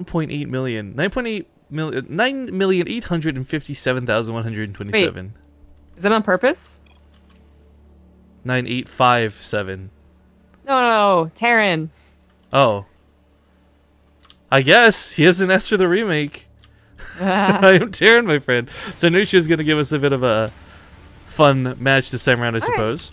1.8 million. 9.8 million. 9,857,127. Wait, is that on purpose? 9857. No, Terran. Oh. I guess he hasn't asked for the remake. I am Taryn, my friend. So Nerchio is going to give us a bit of a fun match this time around, I suppose.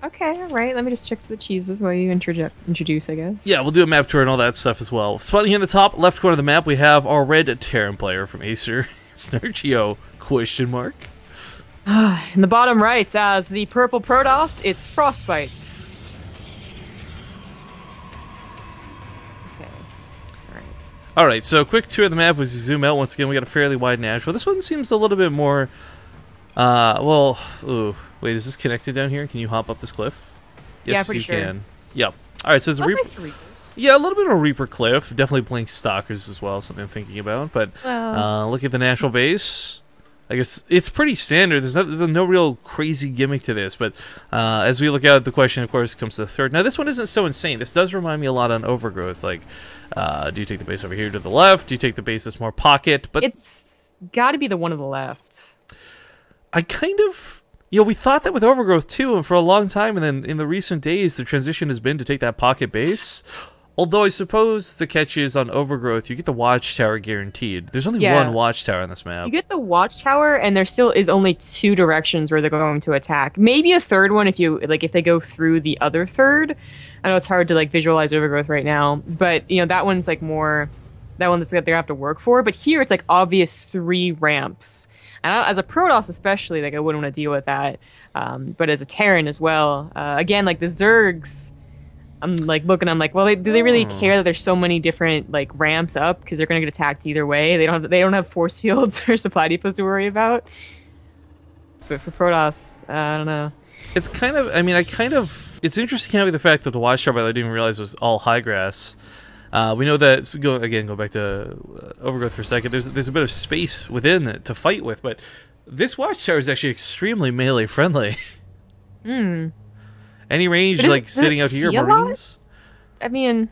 Okay, all right. Let me just check the cheeses while you introduce, I guess. Yeah, we'll do a map tour and all that stuff as well. Spotting here in the top left corner of the map, we have our red Terran player from Acer. It's Nerchio, question mark. In the bottom right, as the purple Protoss, it's Frostbite. Alright, so quick tour of the map as you zoom out. Once again, we got a fairly wide Nashville. This one seems a little bit more, ooh, wait, is this connected down here? Can you hop up this cliff? Yes, yeah, pretty you sure. can. Yep. Alright, so there's a Reaper. Nice for Reapers. Yeah, a little bit of a Reaper cliff. Definitely Blink Stalkers as well, something I'm thinking about. But look at the Nashville base. I guess it's pretty standard. There's no real crazy gimmick to this, but as we look out, the question, of course, comes to the third. Now, this one isn't so insane. This does remind me a lot on Overgrowth. Like, do you take the base over here to the left? Do you take the base that's more pocket? But it's got to be the one on the left. I kind of, we thought that with Overgrowth too, and for a long time, and then in the recent days, the transition has been to take that pocket base. Although I suppose the catch is on Overgrowth, you get the Watchtower guaranteed. There's only one Watchtower on this map. You get the Watchtower, and there still is only 2 directions where they're going to attack. Maybe a third one if they go through the other third. I know it's hard to visualize Overgrowth right now, but that one's more that one that's they're gonna have to work for. But here it's obvious 3 ramps, and as a Protoss especially, I wouldn't want to deal with that. But as a Terran as well, again, the Zergs. I'm looking. I'm well, do they really care that there's so many different ramps up? Because they're gonna get attacked either way. They don't have force fields or supply depots to worry about. But for Protoss, I don't know. It's kind of. I mean, it's interesting having the fact that the Watchtower I didn't even realize was all high grass. We know that. Go back to Overgrowth for a second. There's a bit of space within it to fight with, but this Watchtower is actually extremely melee friendly. Hmm. Any range, sitting out here, Marines? I mean,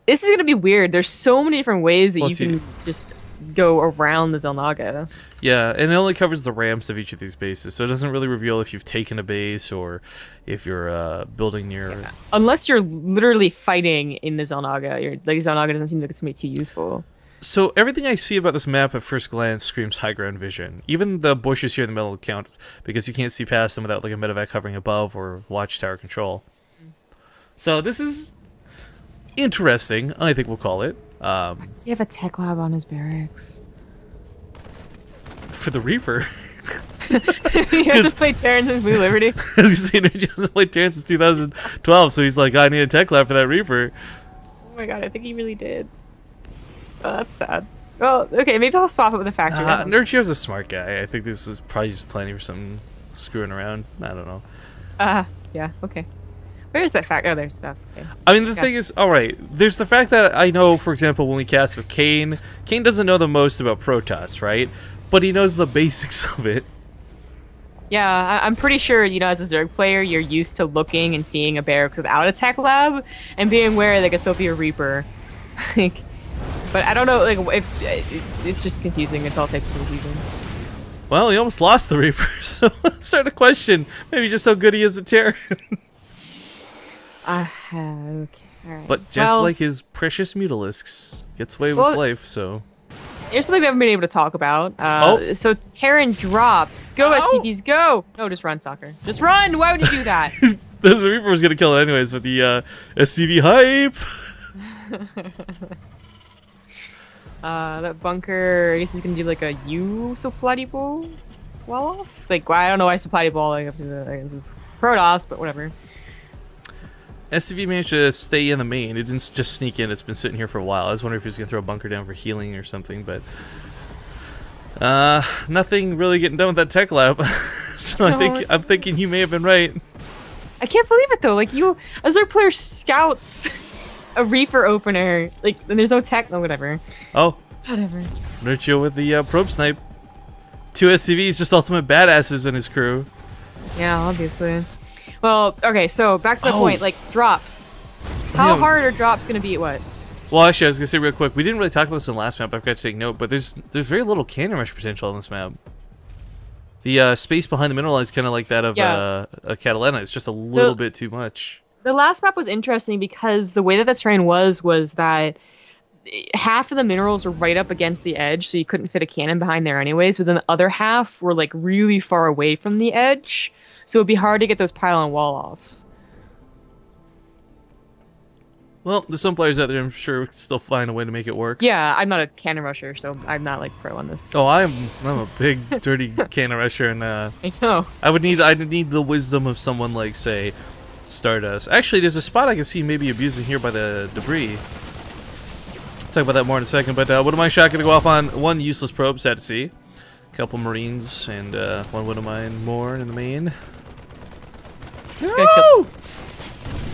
this is going to be weird. There's so many different ways that you can just go around the Xel'Naga. Yeah, and it only covers the ramps of each of these bases, so it doesn't really reveal if you've taken a base or if you're building near... Yeah. Unless you're literally fighting in the Xel'Naga. Xel'Naga doesn't seem like it's going to be too useful. So everything I see about this map at first glance screams high ground vision. Even the bushes here in the middle count because you can't see past them without a medevac hovering above or Watchtower control. So this is interesting, I think we'll call it. Does he have a tech lab on his barracks? For the Reaper. He hasn't played Terran since Blue Liberty. As you see, he hasn't played Terran since 2012, so he's I need a tech lab for that Reaper. Oh my god, I think he really did. Oh, that's sad. Well, okay, maybe I'll swap it with a factory. Nerchio's a smart guy. I think this is probably just planning for something screwing around. I don't know. Yeah, okay. Where's that factory? Oh, there's stuff. Okay. I mean, the thing is, alright, there's the fact that I know, for example, when we cast with Kane doesn't know the most about Protoss, right? But he knows the basics of it. Yeah, I'm pretty sure, as a Zerg player, you're used to looking and seeing a barracks without a tech lab and being aware they could still be a Reaper. But I don't know, if it's just confusing. It's all types of confusing. Well, he almost lost the Reaper, so I'm starting to question maybe just how good he is at Terran. Okay, alright. But just like his precious Mutalisks, gets away with life, so... Here's something we haven't been able to talk about. So Terran drops. Go, SCVs, go! No, just run, Soccer. Just run! Why would you do that? The Reaper was going to kill it anyways, but the SCV hype! That bunker, I guess he's gonna do a U supply depot well off? I don't know why supply depot up to the Protoss, but whatever. SCV managed to stay in the main. It didn't just sneak in. It's been sitting here for a while. I was wondering if he was gonna throw a bunker down for healing or something, but nothing really getting done with that tech lab. So I'm thinking he may have been right. I can't believe it though. As our player scouts a Reaper opener, and there's no tech, no whatever. Oh. Whatever. Nerchio with the probe snipe. 2 SCVs, just ultimate badasses in his crew. Yeah, obviously. Well, okay, so back to my point, drops. How hard are drops gonna be at what? Well, actually, I was gonna say real quick, we didn't really talk about this in the last map. I forgot to take note, but there's very little cannon rush potential on this map. The space behind the mineral line is kind of like that of a Catalina. It's just a little bit too much. The last map was interesting because the way that the terrain was that half of the minerals were right up against the edge, so you couldn't fit a cannon behind there anyways. But then the other half were like really far away from the edge, so it'd be hard to get those pylon wall offs. Well, there's some players out there I'm sure could still find a way to make it work. Yeah, I'm not a cannon rusher, so I'm not like pro on this. Oh, I'm a big dirty cannon rusher, and I know. I'd need the wisdom of someone like, say, Stardust. Actually, there's a spot I can see maybe abusing here by the debris. Talk about that more in a second, but one of my shot gonna go off on one useless probe, sad to see. A couple Marines and one of mine more in the main. No!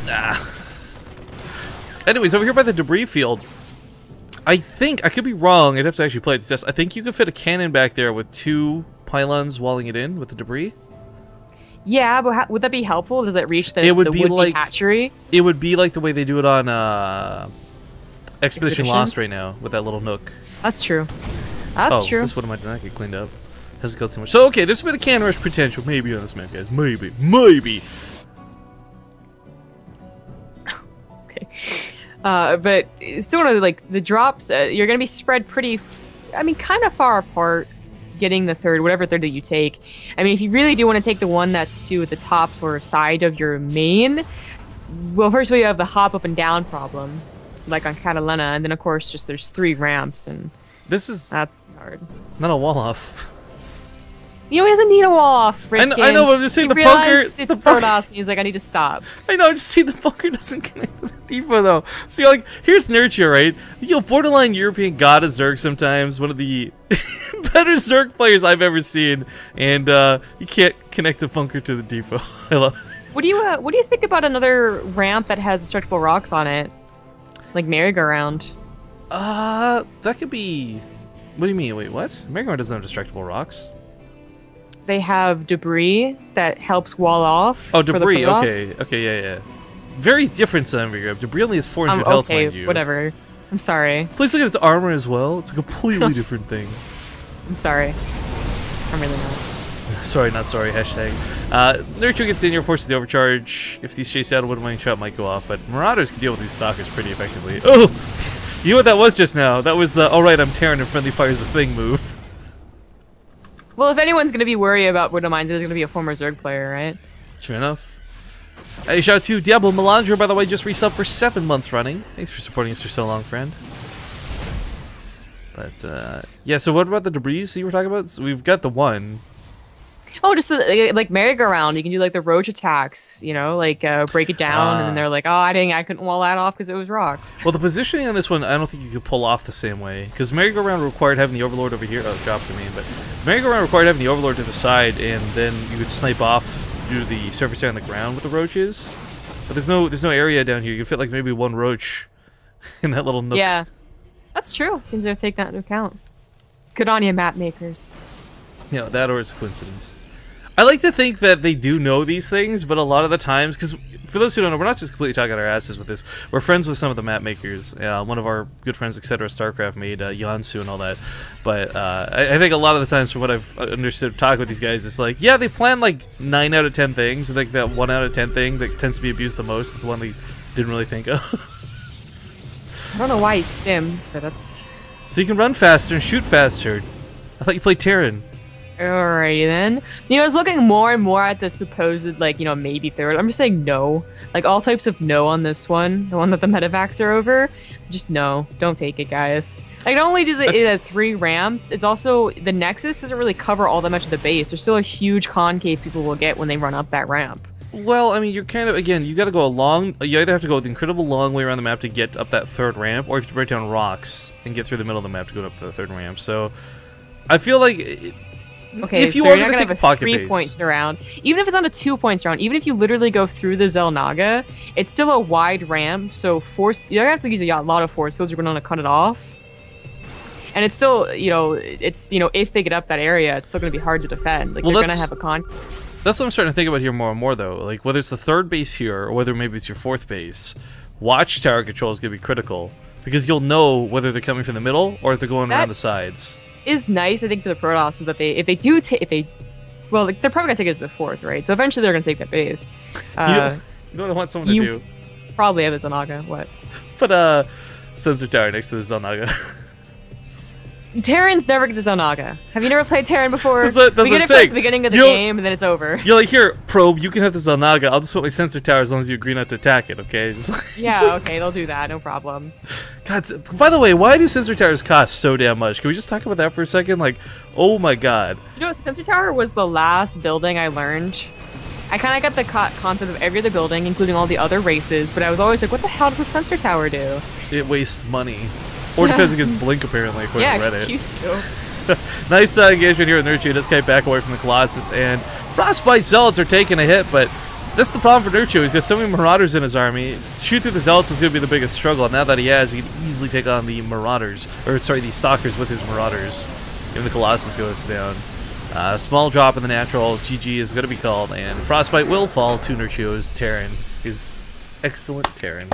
Ah. Anyways, over here by the debris field, I think, I could be wrong, I'd have to actually play it to test. I think you could fit a cannon back there with 2 pylons walling it in with the debris. Yeah, but would that be helpful? Does it reach the would-be like hatchery? It would be like the way they do it on Expedition Lost right now, with that little nook. That's true. That's true. This one might not get cleaned up. Hasn't killed too much. So, okay, there's a bit of cannon rush potential, maybe on this map, guys. Maybe. Okay. But still, like the drops, you're gonna be spread pretty, kind of far apart. Getting the third, whatever third that you take. I mean, if you really do want to take the one that's to the top or side of your main, well, first of all, you have the hop up and down problem, like on Catalina, and then of course, just there's 3 ramps, and this is that's hard. Not a wall off. You know, he doesn't need a wall off, Rifkin. I know, but I'm just saying the bunker... It's Protoss, and he's like, I need to stop. I know, I just see the bunker doesn't connect to the depot, though. So you're like, here's Nerchio, right? You know, borderline European god of Zerg sometimes, one of the better Zerg players I've ever seen, and you can't connect a bunker to the depot. I love it. What do you think about another ramp that has destructible rocks on it? Like merry-go-round? That could be... What do you mean? Wait, what? Merry-go-round doesn't have destructible rocks. They have debris that helps wall off. Oh, debris. Okay, yeah. Very different than Merry-go-round. Debris only has 400 health, mind you. Whatever. I'm sorry. Please look at its armor as well. It's a completely different thing. I'm sorry. I'm really not. Sorry, not sorry. Hashtag. Nerchio gets in here, forces the overcharge. If these chase out, a one-wing shot might go off, but Marauders can deal with these stalkers pretty effectively. Oh! You know what that was just now? That was the, alright, I'm Terran and friendly fires the thing move. Well, if anyone's going to be worried about Widow Mines, it's going to be a former Zerg player, right? Sure enough. Hey, shout out to Diablo Melandra, by the way, just resubbed for 7 months running. Thanks for supporting us for so long, friend. But, yeah, so what about the debris you were talking about? So we've got the one. Oh, just the, like merry-go-round. You can do like the roach attacks, you know, like break it down, and then they're like, oh, I couldn't wall that off because it was rocks. Well, the positioning on this one, I don't think you could pull off the same way, because merry-go-round required having the overlord over here. Oh, drop to me, but merry-go-round required having the overlord to the side, and then you could snipe off due to the surface area on the ground with the roaches. But there's no area down here. You can fit like maybe 1 roach in that little nook. Yeah, that's true. Seems to take that into account. Good on you, map makers. Yeah, that or it's a coincidence. I like to think that they do know these things, but a lot of the times, because for those who don't know, we're not just completely talking our asses with this. We're friends with some of the map makers. One of our good friends, etc., StarCraft made Yansu and all that. But I think a lot of the times, from what I've understood talking with these guys, it's like, yeah, they plan like 9 out of 10 things. I think that 1 out of 10 thing that tends to be abused the most is the one they didn't really think of. I don't know why he stims, but that's... So you can run faster and shoot faster. I thought you played Terran. Alrighty then. You know, I was looking more and more at the supposed, like, you know, maybe third. I'm just saying no. Like, all types of no on this one. The one that the medevacs are over. Just no. Don't take it, guys. Like, not only does it have 3 ramps, it's also, the Nexus doesn't really cover all that much of the base. There's still a huge concave people will get when they run up that ramp. Well, I mean, you're kind of, again, you gotta go you either have to go the incredible long way around the map to get up that 3rd ramp, or you have to break down rocks and get through the middle of the map to go up to the 3rd ramp. So, I feel like... Okay, if you so are you're not going gonna to have a 3 points around. Even if it's not a 2 points around, even if you literally go through the Zelnaga, it's still a wide ramp. So you're gonna have to use a lot of force fields. You're gonna cut it off, and it's still, you know, if they get up that area, it's still gonna be hard to defend. Like, they're gonna have a con. That's what I'm starting to think about here more and more, though. Like, whether it's the 3rd base here or whether maybe it's your 4th base, watchtower control is gonna be critical. because you'll know whether they're coming from the middle or if they're going around the sides. Is nice, I think, for the Protoss, is that well, like, they're probably gonna take us to the 4th, right? So eventually they're gonna take that base. You know what I want someone to do? Probably have a Zanaga. What? Put a sensor tower next to the Zanaga. Terrans never get the Zanaga. Have you never played Terran before? That's what I'm saying. At the beginning of the game, and then it's over. You're like, here, probe, you can have the Zanaga. I'll just put my sensor tower as long as you agree not to attack it, okay? Yeah, okay, they'll do that. No problem. God, by the way, why do sensor towers cost so damn much? Can we just talk about that for a second? Like, oh my god. You know, sensor tower was the last building I learned. I kind of got the concept of every other building, including all the other races, but I was always like, what the hell does a sensor tower do? It wastes money. Or defends against Blink, apparently, according to Reddit. Excuse you. Nice engagement here with Nerchio. This guy back away from the Colossus, and Frostbite Zealots are taking a hit, but that's the problem for Nerchio. He's got so many Marauders in his army. Shoot through the Zealots is going to be the biggest struggle. Now that he has, he can easily take on the Marauders, or sorry, the Stalkers with his Marauders. Even the Colossus goes down. Small drop in the natural. GG is going to be called, and Frostbite will fall to Nerchio's Terran. His excellent Terran.